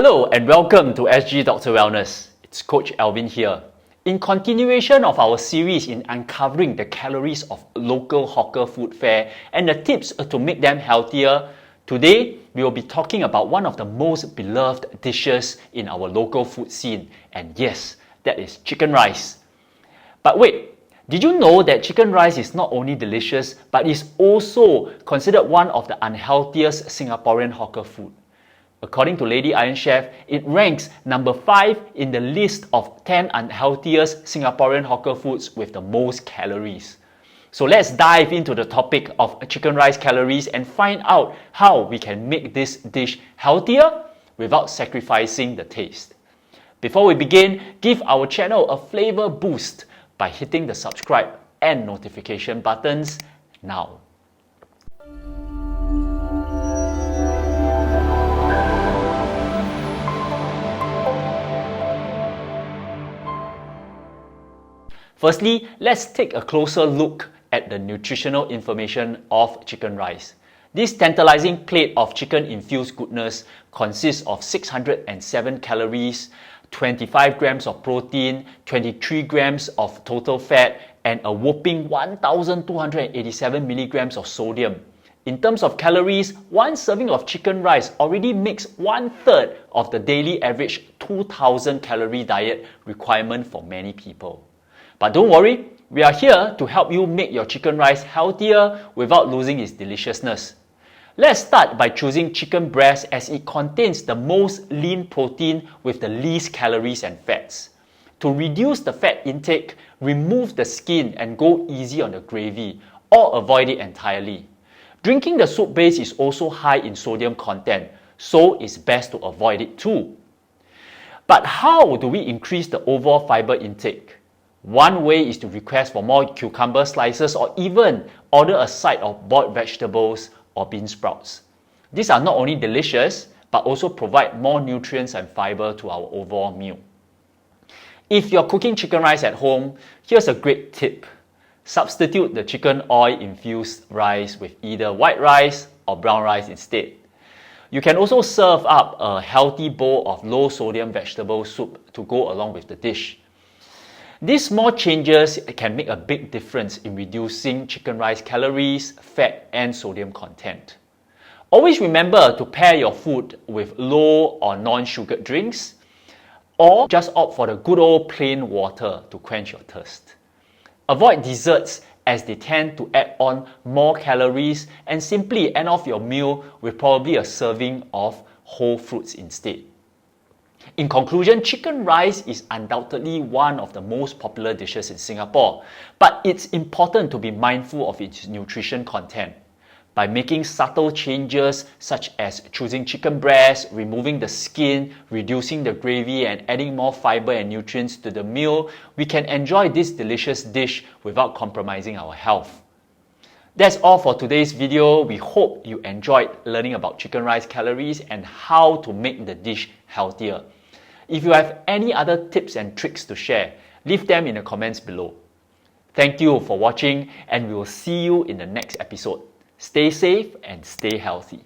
Hello and welcome to SG Dr. Wellness. It's Coach Alvin here. In continuation of our series in uncovering the calories of local hawker food fare and the tips to make them healthier, today we will be talking about one of the most beloved dishes in our local food scene, and yes, that is chicken rice. But wait, did you know that chicken rice is not only delicious but is also considered one of the unhealthiest Singaporean hawker food? According to Lady Iron Chef, it ranks number 5 in the list of 10 unhealthiest Singaporean hawker foods with the most calories. So let's dive into the topic of chicken rice calories and find out how we can make this dish healthier without sacrificing the taste. Before we begin, give our channel a flavor boost by hitting the subscribe and notification buttons now. Firstly, let's take a closer look at the nutritional information of chicken rice. This tantalizing plate of chicken infused goodness consists of 607 calories, 25 grams of protein, 23 grams of total fat, and a whopping 1,287 milligrams of sodium. In terms of calories, one serving of chicken rice already makes 1/3 of the daily average 2,000 calorie diet requirement for many people. But don't worry, we are here to help you make your chicken rice healthier without losing its deliciousness. Let's start by choosing chicken breast as it contains the most lean protein with the least calories and fats. To reduce the fat intake, remove the skin and go easy on the gravy, or avoid it entirely. Drinking the soup base is also high in sodium content, so it's best to avoid it too. But how do we increase the overall fiber intake? One way is to request for more cucumber slices or even order a side of boiled vegetables or bean sprouts. These are not only delicious, but also provide more nutrients and fiber to our overall meal. If you're cooking chicken rice at home, here's a great tip. Substitute the chicken oil infused rice with either white rice or brown rice instead. You can also serve up a healthy bowl of low sodium vegetable soup to go along with the dish. These small changes can make a big difference in reducing chicken rice calories, fat, and sodium content. Always remember to pair your food with low or non-sugared drinks, or just opt for the good old plain water to quench your thirst. Avoid desserts as they tend to add on more calories, and simply end off your meal with probably a serving of whole fruits instead. In conclusion, chicken rice is undoubtedly one of the most popular dishes in Singapore, but it's important to be mindful of its nutrition content. By making subtle changes such as choosing chicken breast, removing the skin, reducing the gravy, and adding more fiber and nutrients to the meal, we can enjoy this delicious dish without compromising our health. That's all for today's video. We hope you enjoyed learning about chicken rice calories and how to make the dish healthier. If you have any other tips and tricks to share, leave them in the comments below. Thank you for watching, and we will see you in the next episode. Stay safe and stay healthy.